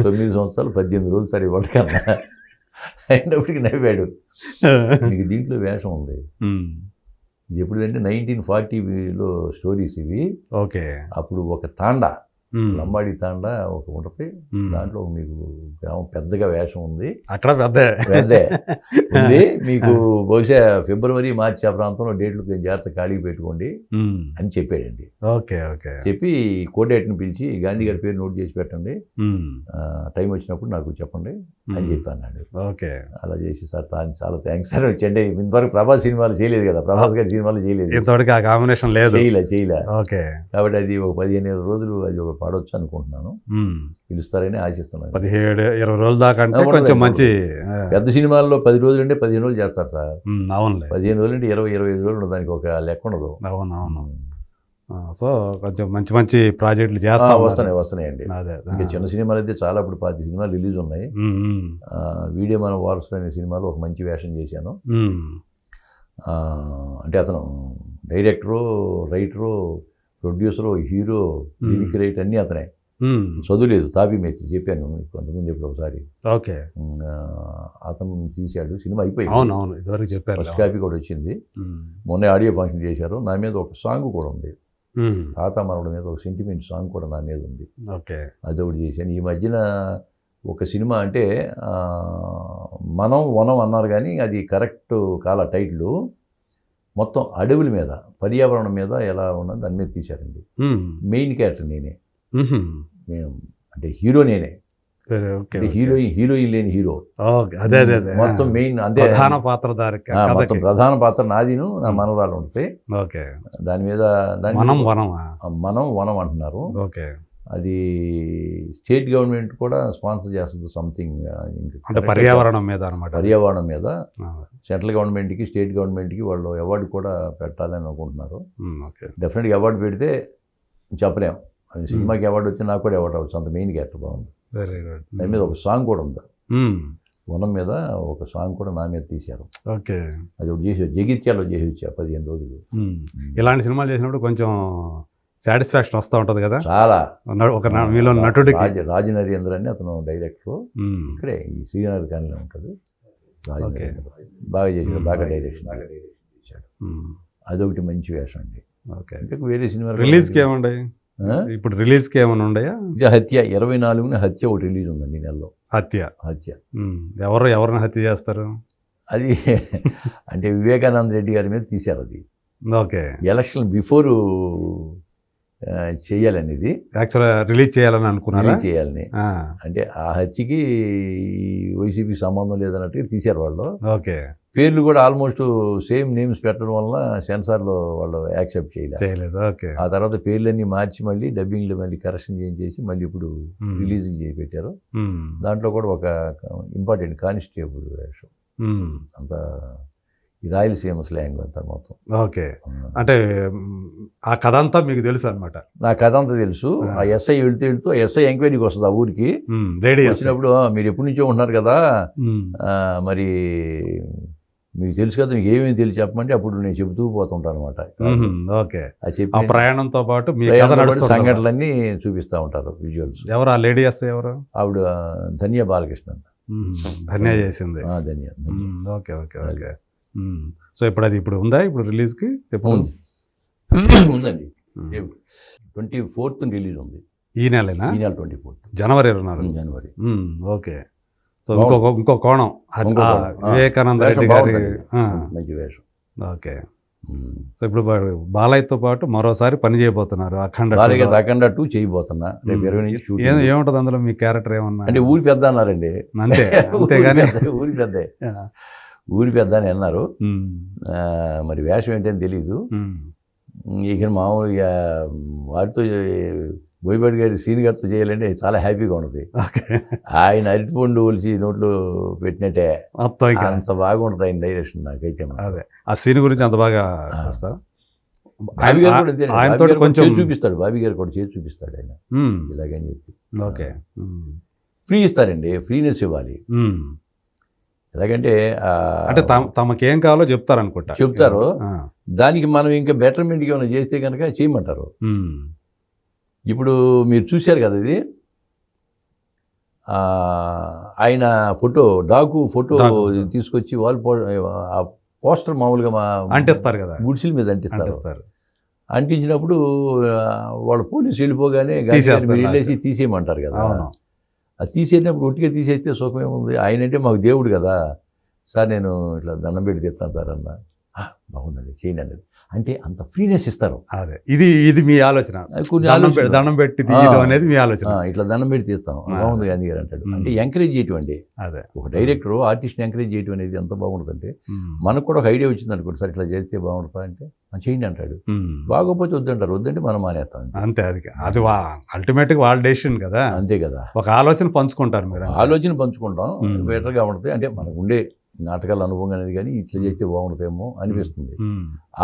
9 సంవత్సరాలు 18 రోజులు సార్ ఇవాళ కన్నా అయినప్పటికీ నవ్వాడు. మీకు దీంట్లో వేషం ఉంది. ఇది ఎప్పుడంటే 1940లో స్టోరీస్ ఇవి. ఓకే. అప్పుడు ఒక తాండా, లంబాడి తాండా ఒక ఉంటుంది, దాంట్లో మీకు గ్రామం పెద్దగా వేషం ఉంది. అక్కడ పెద్దే ఉంది. మీకు బహుశా ఫిబ్రవరి మార్చి ఆ ప్రాంతంలో డేట్లు జాగ్రత్త ఖాళీ పెట్టుకోండి అని చెప్పాడండి. Okay okay. చెప్పి కోడేట్ని పిలిచి గాంధీ గారి పేరు నోట్ చేసి పెట్టండి, టైం వచ్చినప్పుడు నాకు చెప్పండి అని చెప్పి అన్నాడు. ఓకే. అలా చేసి సార్ చాలా థ్యాంక్స్ సార్ వచ్చండి. ఇంతవరకు ప్రభాస్ సినిమాలు చేయలేదు కదా, ప్రభాస్ గారి సినిమాలు చేయలేదు, ఇంతవరకు ఆ కాంబినేషన్ లేదు, చేయలే. ఓకే. కాబట్టి అది ఒక 15 రోజులు అది ఒక పాడవచ్చు అనుకుంటున్నాను. పిలుస్తారని ఆశిస్తున్నాను. 17-20 రోజుల దాకా అంటే కొంచెం మంచి పెద్ద సినిమాల్లో 10 రోజులు అంటే 15 రోజులు చేస్తారు సార్. అవునులే. 15 రోజులు అంటే 20-25 రోజులు దానికి ఒక లెక్క ఉండదు. అవునవును. సో కొంచెం మంచి మంచి ప్రాజెక్టులు చేస్తా వస్తున్నాయండి. ఇంకా చిన్న సినిమాలు అయితే చాలా, ఇప్పుడు 10 సినిమాలు రిలీజ్ ఉన్నాయి. వీడియో మన వారసులు అనే సినిమాలో ఒక మంచి వేషం చేశాను. అంటే అతను director, writer, producer, hero, lyric writer అన్నీ అతనే. చదువులేదు, తాపీ మేస్త్రి, చెప్పాను కొంతమంది ఇప్పుడు ఒకసారి. ఓకే. అతను తీశాడు, సినిమా అయిపోయింది. అవునవును, ఇదివరకు చెప్పారు. ఫస్ట్ కాపీ కూడా వచ్చింది. మొన్న ఆడియో ఫంక్షన్ చేశారు. నా మీద ఒక సాంగ్ కూడా ఉంది, తాత మనవడి మీద ఒక సెంటిమెంట్ సాంగ్ కూడా నా మీద ఉంది. ఓకే. అదొకటి చేశాను. ఈ మధ్యన ఒక సినిమా అంటే మనం వనం అన్నారు కానీ అది కరెక్ట్ కాల టైటిల్. మొత్తం అడవుల మీద, పర్యావరణం మీద ఎలా ఉన్నది దాని మీద తీశారండి. మెయిన్ క్యారెక్టర్ నేనే, నేను అంటే హీరో నేనే, హీరోయిన్ లేని హీరో. మొత్తం మెయిన్ అంటే మొత్తం ప్రధాన పాత్ర నాదిను, నా మనవరాలు ఉంటుంది. దాని మీద మనం వనం అంటున్నారు. అది స్టేట్ గవర్నమెంట్ కూడా స్పాన్సర్ చేస్తుంది సంథింగ్, పర్యావరణం మీద అనమాట. పర్యావరణం మీద సెంట్రల్ గవర్నమెంట్కి, స్టేట్ గవర్నమెంట్కి వాళ్ళు అవార్డు కూడా పెట్టాలని అనుకుంటున్నారు. డెఫినెట్గా అవార్డు పెడితే చెప్పలేము, సినిమాకి అవార్డు వచ్చి నాకు కూడా అవార్డు అవ్వచ్చు, అంత మెయిన్ క్యారెక్టర్ బాగుంది. దాని మీద ఒక సాంగ్ కూడా ఉంది, వనం మీద ఒక సాంగ్ కూడా నా మీద తీశారు. ఓకే. అది ఒకటి చేసి జగిత్యాలో చేసి వచ్చా 15 రోజులు. ఇలాంటి సినిమాలు చేసినప్పుడు కొంచెం సాటిస్ఫాక్షన్ వస్తూ ఉంటుంది కదా చాలా. ఒక మీలో నటుడికి రాజు నరేంద్ర అని అతను డైరెక్టర్, ఇక్కడే ఈ శ్రీనగర్ కాలనీలో ఉంటాడు. బాగా చేశాడు, బాగా డైరెక్షన్ ఇచ్చాడు. అదొకటి మంచి వేషం అండి. ఇంకా వేరే సినిమా రిలీజ్కి ఏమండి ఇప్పుడు, రిలీజ్కి ఏమైనా ఉన్నాయా? హత్య 24న హత్య ఒకటి రిలీజ్ ఉందండి నెలలో. హత్య ఎవరిని హత్య చేస్తారు? అది అంటే వివేకానంద రెడ్డి గారి మీద తీశారు. అది ఓకే. ఎలక్షన్ బిఫోర్ చేయాలనేది, యాక్చువల్గా రిలీజ్ చేయాలని అనుకున్నారా? చేయాలని, అంటే ఆ హత్యకి వైసీపీ సంబంధం లేదన్నట్టుగా తీశారు వాళ్ళు. ఓకే. పేర్లు కూడా ఆల్మోస్ట్ సేమ్ నేమ్స్ పెట్టడం వల్ల సెన్సార్లో వాళ్ళు యాక్సెప్ట్ చేయలేదు. ఓకే. ఆ తర్వాత పేర్లన్నీ మార్చి మళ్ళీ డబ్బింగ్లో మళ్ళీ కరెక్షన్ చేసి మళ్ళీ ఇప్పుడు రిలీజింగ్ చేసి పెట్టారు. దాంట్లో కూడా ఒక ఇంపార్టెంట్ కానిస్టేబుల్ వేషం. అంత ఈ రాయలసీమ స్లాంగ్ అంతా మొత్తం. ఓకే. అంటే ఆ కథ అంతా మీకు తెలుసు అనమాట? నా కథ అంతా తెలుసు. ఆ ఎస్ఐ వెళ్తూ ఎస్ఐ ఎంక్వైరీకి వస్తుంది ఆ ఊరికి. వచ్చినప్పుడు మీరు ఎప్పటి నుంచో ఉంటున్నారు కదా, మరి మీకు తెలుసు కదా, మీకు ఏమేమి తెలిసి చెప్పమంటే అప్పుడు నేను చెబుతూ పోతుంటాను అనమాట. ఓకే. అది చెప్పి ప్రయాణంతో పాటు సంఘటనలన్నీ చూపిస్తూ ఉంటారు విజువల్స్. ఎవరు ఆ లేడీ ఎస్ఐ? ఎవరు ఆవిడ? ధన్య బాలకృష్ణ. ధన్య చేసింది. Dhanya. Okay okay okay. So ఇప్పుడు అది ఉందా? ఇప్పుడు రిలీజ్కి ఉందండి. 24th రిలీజ్ ఉంది. ఈ నెలనా? ఈ నెల 24 జనవరి 24. జనవరి. ఓకే. సో ఇంకో కోణం వివేకానంద రెడ్డి గారి మంచి వేషం. ఓకే. సో ఇప్పుడు బాలయ్యతో పాటు మరోసారి పని చేయబోతున్నారు. అఖండ 2 చేయబోతున్నా రేపు 20 నుంచి షూట్. ఏముంటుంది అందులో? మీ క్యారెక్టర్ ఏమన్నా? అంటే ఊరి పెద్ద అన్నారండి. అంతేగాని ఊరి పెద్ద అని అన్నారు. మరి వేషం ఏంటని తెలీదు. ఇక మామూలుగా వారితో బోయపాటి గారి సీన్ గారితో చేయాలంటే చాలా హ్యాపీగా ఉంటుంది. ఓకే. ఆయన అరటిపండు ఒలిచి నోట్లో పెట్టినట్టే మొత్తం ఇక అంత బాగుంటుంది ఆయన డైరెక్షన్ నాకైతే. అదే ఆ సీన్ గురించి అంత బాగా వస్తారు. బాబీ గారు కూడా అంతే, ఆయనతో బాబీ గారు కొంచెం చేసి చూపిస్తాడు, బాబీ గారు కూడా చేసి చూపిస్తాడు ఆయన ఇలాగని చెప్పి. ఓకే. ఫ్రీ ఇస్తారండి, ఫ్రీనెస్ ఇవ్వాలి. ఎలాగంటే అంటే తమకేం కావాలో చెప్తారు అనుకుంటా. చెప్తారు, దానికి మనం ఇంకా బెటర్మెంట్కి ఏమైనా చేస్తే కనుక చేయమంటారు. ఇప్పుడు మీరు చూశారు కదా ఇది, ఆయన ఫోటో డాకు ఫోటో తీసుకొచ్చి వాల్ పోస్టర్ మామూలుగా అంటిస్తారు కదా, గుడిసెల మీద అంటిస్తారు. అంటించినప్పుడు వాళ్ళ పోలీసు వెళ్ళిపోగానే మీరు వెళ్ళేసి తీసేయమంటారు కదా. అది తీసేసినప్పుడు ఒట్టిగా తీసేస్తే సుఖమేముంది, ఆయన అంటే మాకు దేవుడు కదా. సార్ నేను ఇట్లా దండం పెట్టి తెస్తాను సార్ అన్న, బాగుందండి చేయండి అన్నది. అంటే అంత ఫ్రీనెస్ ఇస్తారు. అదే ఇది మీ ఆలోచన, దండం పెట్టి అనేది మీ ఆలోచన. ఇట్లా దండం పెట్టి తీస్తాం, బాగుంది గాంధీ గారు అంటాడు. అంటే ఎంకరేజ్ చేయటం అండి. అదే ఒక డైరెక్టర్ ఆర్టిస్ట్ని ఎంకరేజ్ చేయటం అనేది ఎంత బాగుంటుందంటే, మనకు కూడా ఒక ఐడియా వచ్చింది అనుకోండి, సార్ ఇట్లా చేస్తే బాగుంటుందా అంటే చేయండి అంటాడు. బాగోపోతే వద్దంటారు, వద్దంటే మనం మానేస్తాం అంతే. అది అల్టిమేట్గా వాళ్ళ డెసిషన్ కదా. అంతే కదా, ఒక ఆలోచన పంచుకుంటారు మీరు, ఆలోచన పంచుకుంటాం, బెటర్గా ఉంటుంది. అంటే మనకు ఉండే నాటకాల అనుభవం అనేది కానీ ఇట్లా చేస్తే బాగుంటుందేమో అనిపిస్తుంది.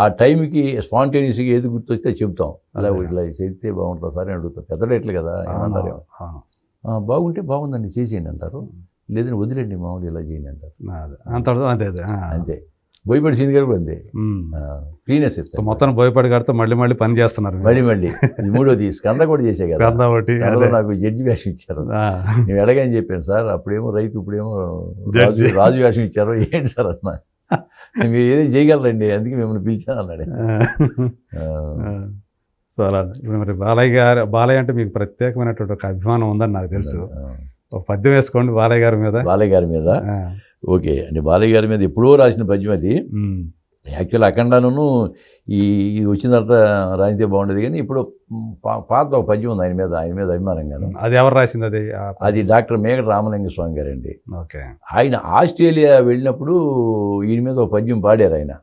ఆ టైంకి స్పాంటేనియస్గా ఏది గుర్తొస్తే చెప్తాం, అలా ఇట్లా చేస్తే బాగుంటుందా సార్ అని అడుగుతాం. పెద్ద డేట్లు కదా, ఏమంటారు, బాగుంటే బాగుందండి చేసేయండి అంటారు, లేదని వదిలేండి మామూలు ఇలా చేయండి అంటారు. అంతే. బోయపాటి సీన్ గారు కూడా అంతే, ఫ్రీనెస్ ఇస్తారు. మొత్తం బోయపాటి గారితో మళ్ళీ పని చేస్తున్నారు. మళ్ళీ మూడోది స్కంద కూడా చేసే కదా, నాకు జడ్జి వేషం ఇచ్చారు. నేను ఎలాగని చెప్పాను సార్, అప్పుడేమో రైతు, ఇప్పుడేమో రాజు వేషం ఇచ్చారు, ఏంటి సార్ అన్న, మీరు ఏదో చేయగలరండి, అందుకే మిమ్మల్ని పిలిచాను అన్నాడు. చాలా ఇప్పుడు మరి బాలయ్య అంటే మీకు ప్రత్యేకమైనటువంటి ఒక అభిమానం ఉందని నాకు తెలుసు. ఒక పద్యం వేసుకోండి బాలయ్య గారి మీద. ఓకే అంటే బాలయ్య గారి మీద ఎప్పుడో రాసిన పద్యం అది. యాక్చువల్ అఖండాను ఇది వచ్చిన తర్వాత రాయితే బాగుండేది, కానీ ఇప్పుడు పాత ఒక పద్యం ఉంది ఆయన మీద అభిమానంగాను. అది ఎవరు రాసింది? అది డాక్టర్ మేఘట రామలింగ స్వామి గారండి. ఓకే. ఆయన ఆస్ట్రేలియా వెళ్ళినప్పుడు ఈయన మీద ఒక పద్యం పాడారు ఆయన,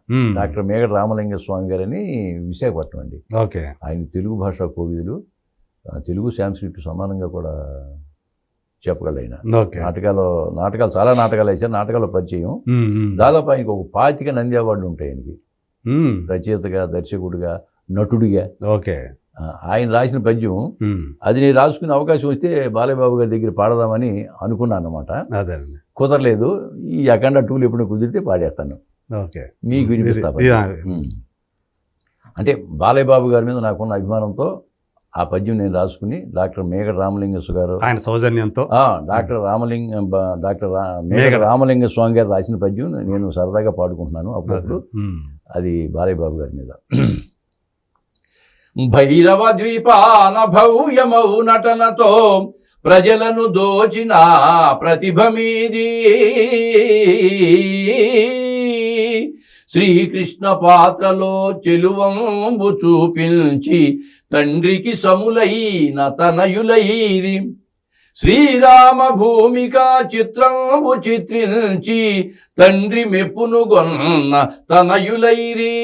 డాక్టర్ మేఘట రామలింగ స్వామి గారని, విశాఖపట్నం అండి. ఓకే. ఆయన తెలుగు భాషా కోవిదులు, తెలుగు సాంస్క్రిట్ సమానంగా కూడా చెప్పగలరు ఆయన. నాటకాలు చాలా నాటకాలు వేశారు, నాటకాల పరిచయం. దాదాపు ఆయనకి ఒక 25 నంది అవార్డులు ఉంటాయి ఆయనకి, రచయితగా, దర్శకుడిగా, నటుడిగా. ఓకే. ఆయన రాసిన పద్యం అది నేను రాసుకునే అవకాశం వస్తే బాలయ్యబాబు గారి దగ్గర పాడదామని అనుకున్నాను అనమాట. కుదరలేదు. ఈ అఖండ 2 ఎప్పుడు కుదిరితే పాడేస్తాను, మీకు వినిపిస్తా. అంటే బాలయ్యబాబు గారి మీద నాకున్న అభిమానంతో ఆ పద్యం నేను రాసుకుని, డాక్టర్ మేఘట రామలింగ గారు ఆయన సౌజన్యంతో, డాక్టర్ మేఘట రామలింగ స్వామి గారు రాసిన పద్యం నేను సరదాగా పాడుకుంటున్నాను అప్పుడప్పుడు. అది బాలయ్యబాబు గారి మీద. భైరవ ద్వీపాన భవ్యమౌ నటనతో ప్రజలను దోచిన ప్రతిభ మీది, శ్రీకృష్ణ పాత్రలో చెలువంబు చూపించి తండ్రికి సములైన తనయులైరి, శ్రీరామ భూమిక చిత్రంబు చిత్రించి తండ్రి మెప్పును గొన్న తనయులైరి,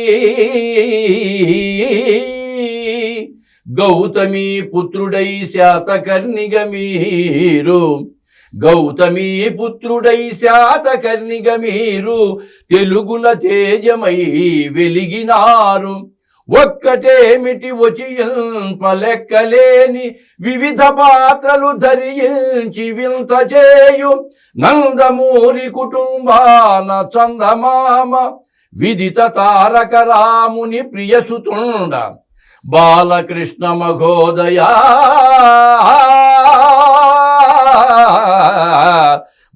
గౌతమి పుత్రుడై శాతకర్ణిగ మీరు, గౌతమి పుత్రుడై శాతకర్ణిగ మీరు తెలుగుల తేజమై వెలిగినారు, ఒక్కటేమిటి పలెక్కలేని వివిధ పాత్రలు ధరించి వింత చేయు నందమూరి కుటుంబాన చందమామ విదిత తారక రాముని ప్రియసుతుండ బాలకృష్ణ మఘోదయా,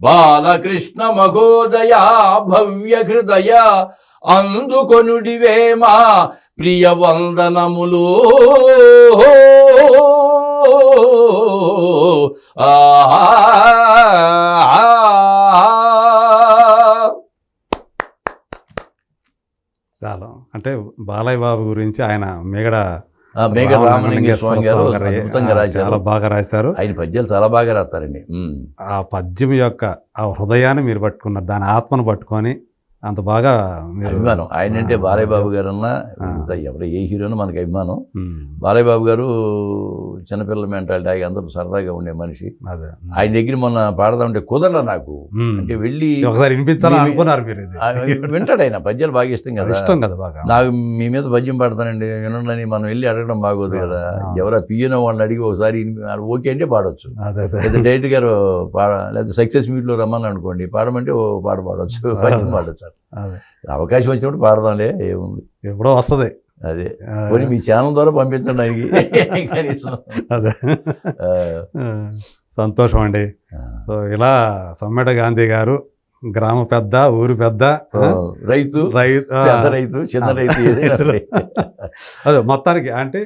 బాలకృష్ణ మఘోదయా భవ్య హృదయ అందుకొనుడివేమా ప్రియ వందనములు. చాలా అంటే బాలయ్య బాబు గురించి ఆయన మేఘట రామలింగ స్వామి గారు అద్భుతంగా రాశారు, చాలా బాగా రాశారు. ఆయన పద్యాలు చాలా బాగా రాస్తారండి. ఆ పద్యం యొక్క ఆ హృదయాన్ని మీరు పట్టుకున్నారు, దాని ఆత్మను పట్టుకొని అంత బాగా మీరు అభిమానం. ఆయన అంటే ఆ, బాలయ్య బాబు గారు అన్నా ఎవరు ఏ హీరోనో మనకి అభిమానం. బాలయ్య బాబు గారు చిన్నపిల్లల మెంటాలిటీ అందరూ సరదాగా ఉండే మనిషి. అదే ఆయన దగ్గర మొన్న పాడదామంటే కుదరలా నాకు. అంటే వెళ్ళి ఒకసారి వినిపించాలని అనుకున్నారు మీరు ఇది. వింటాడు ఆయన, పద్యాలు బాగా ఇష్టం కదా. ఇష్టం కదా బాగా. నాకు మీ మీద పద్యం పాడతానండి వినండి మనం వెళ్ళి అడగడం బాగోదు కదా. ఎవరో పియ్యనో వాళ్ళని అడిగి ఒకసారి ఓకే అంటే పాడవచ్చు. అదే అదే లేదా డైరెక్టర్ గారు లేదా సక్సెస్ మీట్లో రమ్మని అనుకోండి, పాడమంటే ఓ పాట పాడవచ్చు, పద్యం పాడవచ్చు. అదే అవకాశం వచ్చినప్పుడు పాడదాంలే, ఏముంది, ఎప్పుడో వస్తుంది. అదే పోనీ మీ ఛానల్ ద్వారా పంపించండి ఆయనకి కనీసం. అదే సంతోషం అండి. సో ఇలా సమ్మెట గాంధీ గారు గ్రామ పెద్ద, ఊరు పెద్ద, రైతు, పెద్ద రైతు, చిన్న రైతు, అదే మొత్తానికి అంటే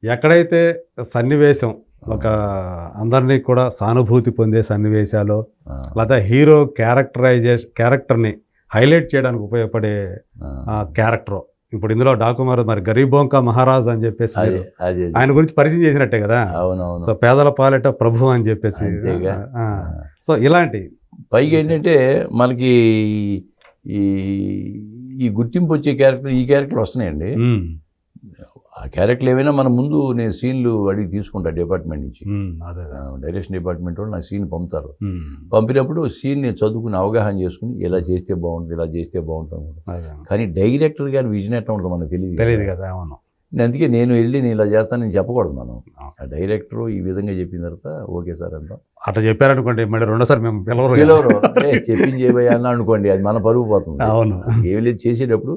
ఎక్కడైతే సన్నివేశం ఒక అందరినీ కూడా సానుభూతి పొందే సన్నివేశాలు, లేదా హీరో క్యారెక్టర్ని హైలైట్ చేయడానికి ఉపయోగపడే క్యారెక్టర్. ఇప్పుడు ఇందులో డాకుమార్ మరి గరీబోంకా మహారాజ్ అని చెప్పేసి ఆయన గురించి పరిచయం చేసినట్టే కదా. అవునవును. సో పేదల పాలిట ప్రభు అని చెప్పేసి. సో ఇలాంటి పైగా ఏంటంటే మనకి ఈ గుర్తింపు వచ్చే క్యారెక్టర్, ఈ క్యారెక్టర్ వస్తున్నాయండి. ఆ క్యారెక్టర్లు ఏమైనా మన ముందు నేను సీన్లు అడిగి తీసుకుంటా డిపార్ట్మెంట్ నుంచి. డైరెక్షన్ డిపార్ట్మెంట్ వాళ్ళు నాకు సీన్ పంపుతారు. పంపినప్పుడు సీన్ నేను చదువుకుని అవగాహన చేసుకుని ఇలా చేస్తే బాగుంటుంది, ఇలా చేస్తే బాగుంటుంది. కానీ డైరెక్టర్ గారి విజన్ ఎట్లా ఉంటుందో మనకు తెలియదు కదా. అవును. అందుకే నేను వెళ్ళి నేను ఇలా చేస్తానని చెప్పకూడదు. మనం ఆ డైరెక్టర్ ఈ విధంగా చెప్పిన తర్వాత ఓకే సార్ అంటాం. అట్లా చెప్పారనుకోండి మళ్ళీ రెండోసారి మేము పిలవరు చెప్పింది చేయబోయా అన్న అనుకోండి, అది మన పరుగు పోతుంది. అవును. ఏమి లేదు, చేసేటప్పుడు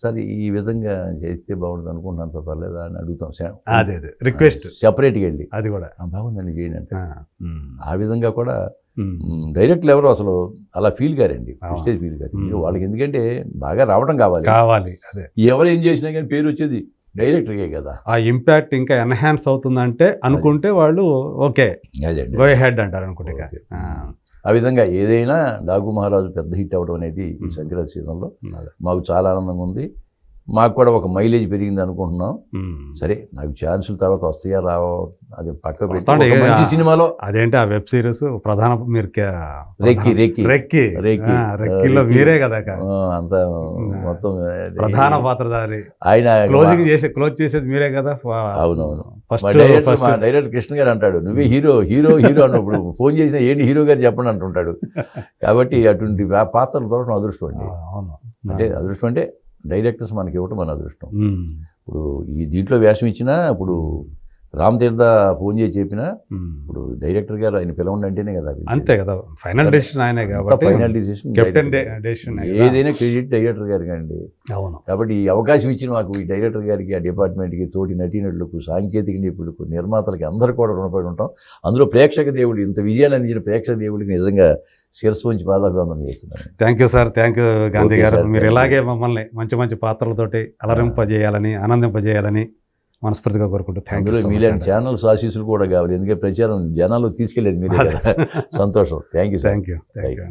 సార్ ఈ విధంగా చేస్తే బాగుంటుంది అనుకుంటున్నాను సార్, పర్లేదా అని అడుగుతాం. అదే అదే రిక్వెస్ట్ సెపరేట్గా వెళ్ళి అది కూడా బాగుందండి చేయండి అంటే. ఆ విధంగా కూడా డైరెక్ట్లు ఎవరు అసలు అలా ఫీల్ గారండి, ప్రెస్టేజ్ ఫీల్ గారు వాళ్ళకి. ఎందుకంటే బాగా రావడం కావాలి. అదే ఎవరు ఏం చేసినా కానీ పేరు వచ్చేది డైరెక్టర్కే కదా. ఆ ఇంపాక్ట్ ఇంకా ఎన్హాన్స్ అవుతుందంటే అనుకుంటే వాళ్ళు ఓకే గో హెడ్ అంటారు అనుకుంటే. ఆ విధంగా ఏదైనా డాకు మహారాజు పెద్ద హిట్ అవ్వడం అనేది ఈ సంక్రాంతి సీజన్లో మాకు చాలా ఆనందంగా ఉంది. మాకు కూడా ఒక మైలేజ్ పెరిగింది అనుకుంటున్నాం. సరే నాకు ఛాన్సుల తర్వాత వస్తాయా రావో అది పక్క మంచి సినిమాలో. అదేంటి ఆ వెబ్ సిరీస్ ప్రధాన మీరు రెక్కిలో మీరే కదా అంత మొత్తం ప్రధాన పాత్రధారి. ఆయన క్లోజ్ చేసేది మీరే కదా. అవునవును. డైరెక్టర్ కృష్ణ గారు అంటాడు నువ్వే హీరో అన్నప్పుడు ఫోన్ చేసిన ఏంటి హీరో గారు చెప్పండి అంటుంటాడు. కాబట్టి అటువంటి పాత్రలు దొరకడం అదృష్టం అండి. అంటే అదృష్టం అంటే డైరెక్టర్స్ మనకి ఇవ్వటం మన అదృష్టం. ఇప్పుడు ఈ దీంట్లో వేషం ఇచ్చినా ఇప్పుడు రామ్ తీర్థ ఫోన్ చేసి చెప్పినా ఇప్పుడు డైరెక్టర్ గారు ఆయన పిలవండి అంటేనే కదా. అంతే కదా, ఫైనల్ డెసిషన్ ఆయనే కాబట్టి. ఫైనల్ డెసిషన్ ఏదైనా క్రెడిట్ డైరెక్టర్ గారికి అండి. అవును. కాబట్టి ఈ అవకాశం ఇచ్చిన మాకు ఈ డైరెక్టర్ గారికి, ఆ డిపార్ట్మెంట్కి, తోటి నటీనటులకు, సాంకేతిక నిపుణులకు, నిర్మాతలకి అందరూ కూడా రుణపడి ఉంటాం. అందులో ప్రేక్షక దేవుడు, ఇంత విజయాన్ని అందించిన ప్రేక్షక దేవుడికి నిజంగా శిరస్సు నుంచి పాదాభివందనం చేస్తున్నాను. Thank you sir, thank you Gandhi గారు. మీరు ఇలాగే మమ్మల్ని మంచి మంచి పాత్రలతోటి అలరింపజేయాలని, ఆనందింపజేయాలని మనస్ఫూర్తిగా కోరుకుంటూ. అందులో మీలాంటి ఛానల్స్ ఆశీస్సులు కూడా కావాలి, ఎందుకంటే ప్రచారం జనాలు తీసుకెళ్ళేది మీరు. సంతోషం. Thank you.